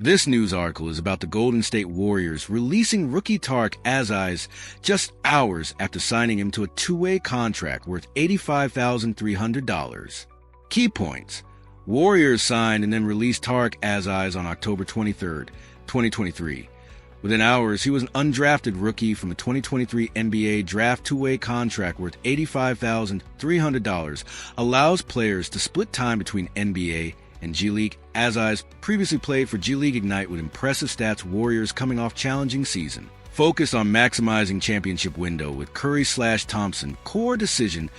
This news article is about the Golden State Warriors releasing rookie Tarek Aziz just hours after signing him to a two-way contract worth $85,300. Key points. Warriors signed and then released Tarek Aziz on October 23, 2023. Within hours, he was an undrafted rookie from the 2023 NBA draft two-way contract worth $85,300, allows players to split time between NBA and G League. Aziz previously played for G League Ignite with impressive stats. Warriors coming off challenging season. Focused on maximizing championship window with Curry/Thompson, core decision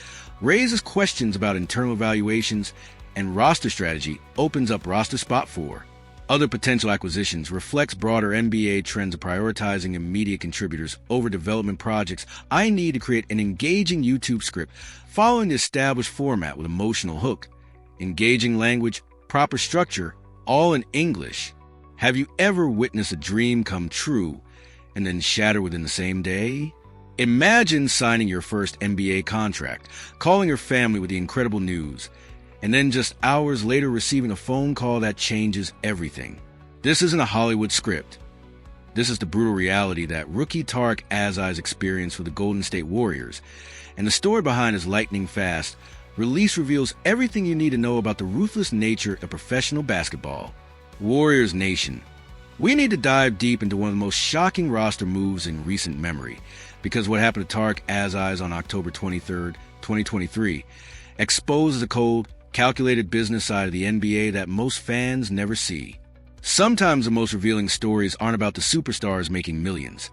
raises questions about internal evaluations and roster strategy, opens up roster spot 4. Other potential acquisitions reflects broader NBA trends of prioritizing immediate contributors over development projects. I need to create an engaging YouTube script following the established format with emotional hook, engaging language, proper structure, all in English. Have you ever witnessed a dream come true and then shatter within the same day? Imagine signing your first NBA contract, calling your family with the incredible news, and then just hours later receiving a phone call that changes everything. This isn't a Hollywood script. This is the brutal reality that rookie Tarek Aziz experienced for the Golden State Warriors, and the story behind his lightning-fast release reveals everything you need to know about the ruthless nature of professional basketball. Warriors Nation. We need to dive deep into one of the most shocking roster moves in recent memory, because what happened to Tarek Aziz on October 23, 2023, exposes the cold, calculated business side of the NBA that most fans never see. Sometimes the most revealing stories aren't about the superstars making millions.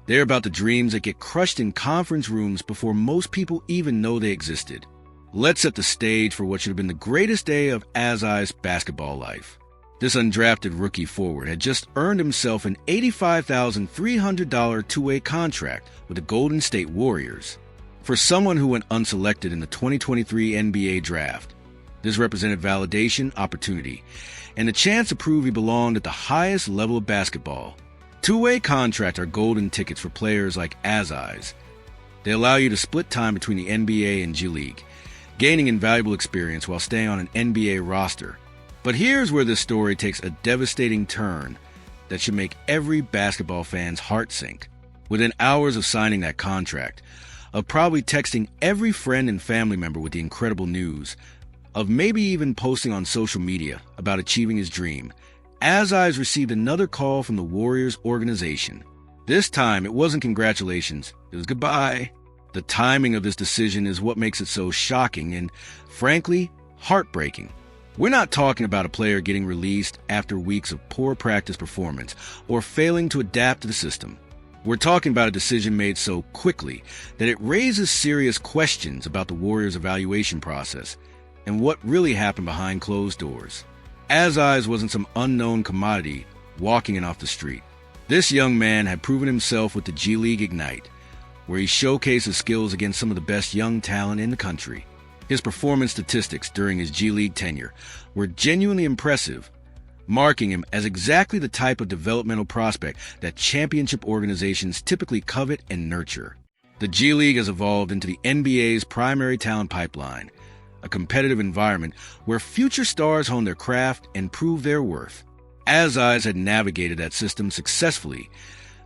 They're about the dreams that get crushed in conference rooms before most people even know they existed. Let's set the stage for what should have been the greatest day of Aziz's basketball life. This undrafted rookie forward had just earned himself an $85,300 two-way contract with the Golden State Warriors. For someone who went unselected in the 2023 NBA draft, this represented validation, opportunity, and the chance to prove he belonged at the highest level of basketball. Two-way contracts are golden tickets for players like Aziz. They allow you to split time between the NBA and G League, gaining invaluable experience while staying on an NBA roster. But here's where this story takes a devastating turn that should make every basketball fan's heart sink. Within hours of signing that contract, of probably texting every friend and family member with the incredible news, of maybe even posting on social media about achieving his dream, Aziz received another call from the Warriors organization. This time, it wasn't congratulations, it was goodbye. The timing of this decision is what makes it so shocking and, frankly, heartbreaking. We're not talking about a player getting released after weeks of poor practice performance or failing to adapt to the system. We're talking about a decision made so quickly that it raises serious questions about the Warriors' evaluation process and what really happened behind closed doors. Aziz wasn't some unknown commodity walking in off the street. This young man had proven himself with the G League Ignite, where he showcased his skills against some of the best young talent in the country. His performance statistics during his G League tenure were genuinely impressive, marking him as exactly the type of developmental prospect that championship organizations typically covet and nurture. The G League has evolved into the NBA's primary talent pipeline, a competitive environment where future stars hone their craft and prove their worth. Aziz had navigated that system successfully,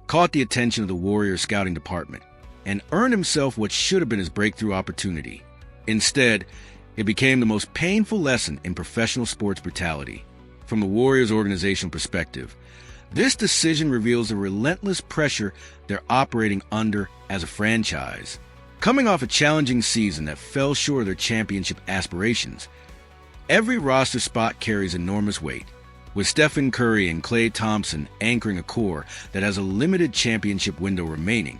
caught the attention of the Warriors scouting department, and earned himself what should have been his breakthrough opportunity. Instead, it became the most painful lesson in professional sports brutality. From the Warriors' organizational perspective, this decision reveals the relentless pressure they're operating under as a franchise. Coming off a challenging season that fell short of their championship aspirations, every roster spot carries enormous weight. With Stephen Curry and Klay Thompson anchoring a core that has a limited championship window remaining,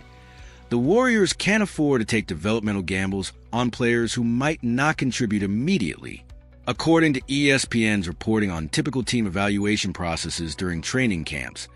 the Warriors can't afford to take developmental gambles on players who might not contribute immediately. According to ESPN's reporting on typical team evaluation processes during training camps,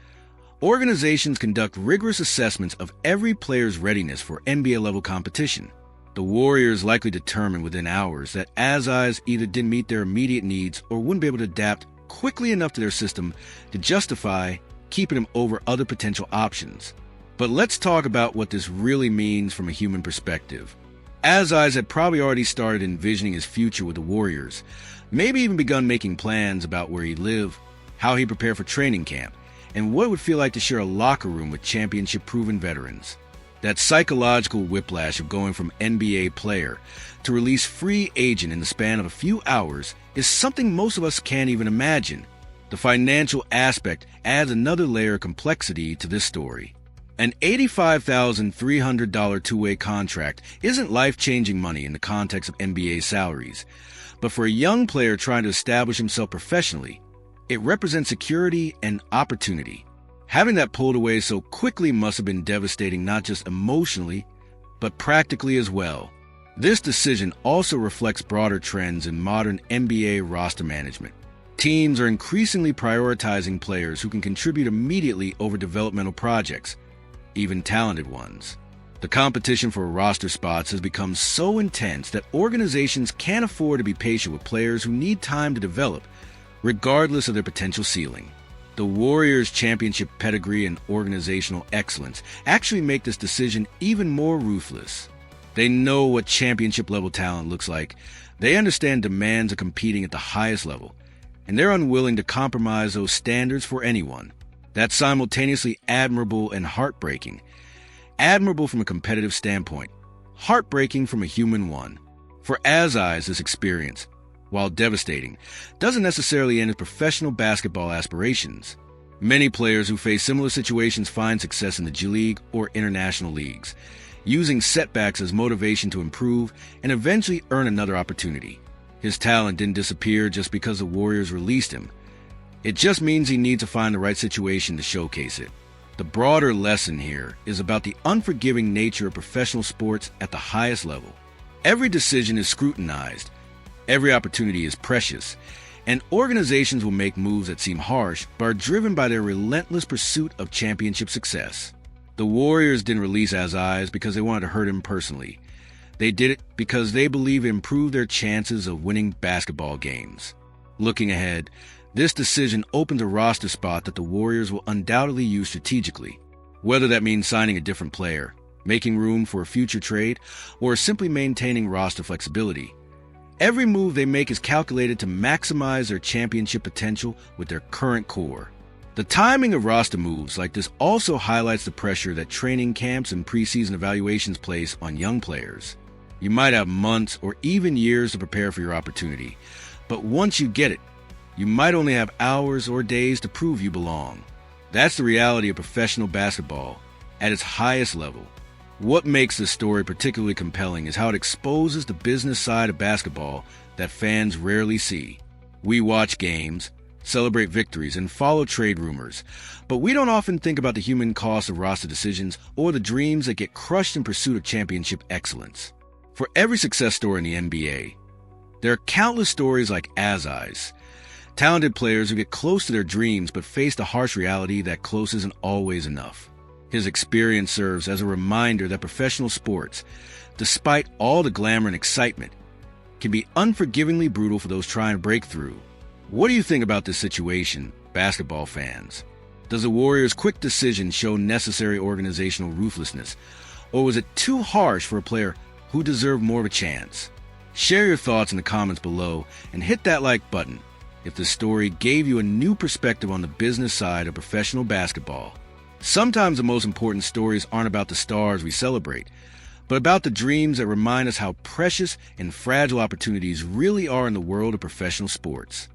organizations conduct rigorous assessments of every player's readiness for NBA-level competition. The Warriors likely determined within hours that Aziz either didn't meet their immediate needs or wouldn't be able to adapt quickly enough to their system to justify keeping him over other potential options. But let's talk about what this really means from a human perspective. Aziz had probably already started envisioning his future with the Warriors, maybe even begun making plans about where he'd live, how he prepared for training camp, and what it would feel like to share a locker room with championship-proven veterans. That psychological whiplash of going from NBA player to release free agent in the span of a few hours is something most of us can't even imagine. The financial aspect adds another layer of complexity to this story. An $85,300 two-way contract isn't life-changing money in the context of NBA salaries, but for a young player trying to establish himself professionally, it represents security and opportunity. Having that pulled away so quickly must have been devastating not just emotionally, but practically as well. This decision also reflects broader trends in modern NBA roster management. Teams are increasingly prioritizing players who can contribute immediately over developmental projects, even talented ones. The competition for roster spots has become so intense that organizations can't afford to be patient with players who need time to develop, regardless of their potential ceiling. The Warriors' championship pedigree and organizational excellence actually make this decision even more ruthless. They know what championship-level talent looks like. They understand demands of competing at the highest level, and they're unwilling to compromise those standards for anyone. That's simultaneously admirable and heartbreaking. Admirable from a competitive standpoint, heartbreaking from a human one. For Azai's, this experience, while devastating, doesn't necessarily end his professional basketball aspirations. Many players who face similar situations find success in the G League or international leagues, using setbacks as motivation to improve and eventually earn another opportunity. His talent didn't disappear just because the Warriors released him. It just means he needs to find the right situation to showcase it. The broader lesson here is about the unforgiving nature of professional sports at the highest level. Every decision is scrutinized. Every opportunity is precious, and organizations will make moves that seem harsh but are driven by their relentless pursuit of championship success. The Warriors didn't release Azai's because they wanted to hurt him personally. They did it because they believe it improved their chances of winning basketball games. Looking ahead, this decision opens a roster spot that the Warriors will undoubtedly use strategically, whether that means signing a different player, making room for a future trade, or simply maintaining roster flexibility. Every move they make is calculated to maximize their championship potential with their current core. The timing of roster moves like this also highlights the pressure that training camps and preseason evaluations place on young players. You might have months or even years to prepare for your opportunity, but once you get it, you might only have hours or days to prove you belong. That's the reality of professional basketball at its highest level. What makes this story particularly compelling is how it exposes the business side of basketball that fans rarely see. We watch games, celebrate victories, and follow trade rumors, but we don't often think about the human cost of roster decisions or the dreams that get crushed in pursuit of championship excellence. For every success story in the NBA, there are countless stories like Azai's, talented players who get close to their dreams but face the harsh reality that close isn't always enough. His experience serves as a reminder that professional sports, despite all the glamour and excitement, can be unforgivingly brutal for those trying to break through. What do you think about this situation, basketball fans? Does the Warriors' quick decision show necessary organizational ruthlessness, or was it too harsh for a player who deserved more of a chance? Share your thoughts in the comments below and hit that like button if the story gave you a new perspective on the business side of professional basketball. Sometimes the most important stories aren't about the stars we celebrate, but about the dreams that remind us how precious and fragile opportunities really are in the world of professional sports.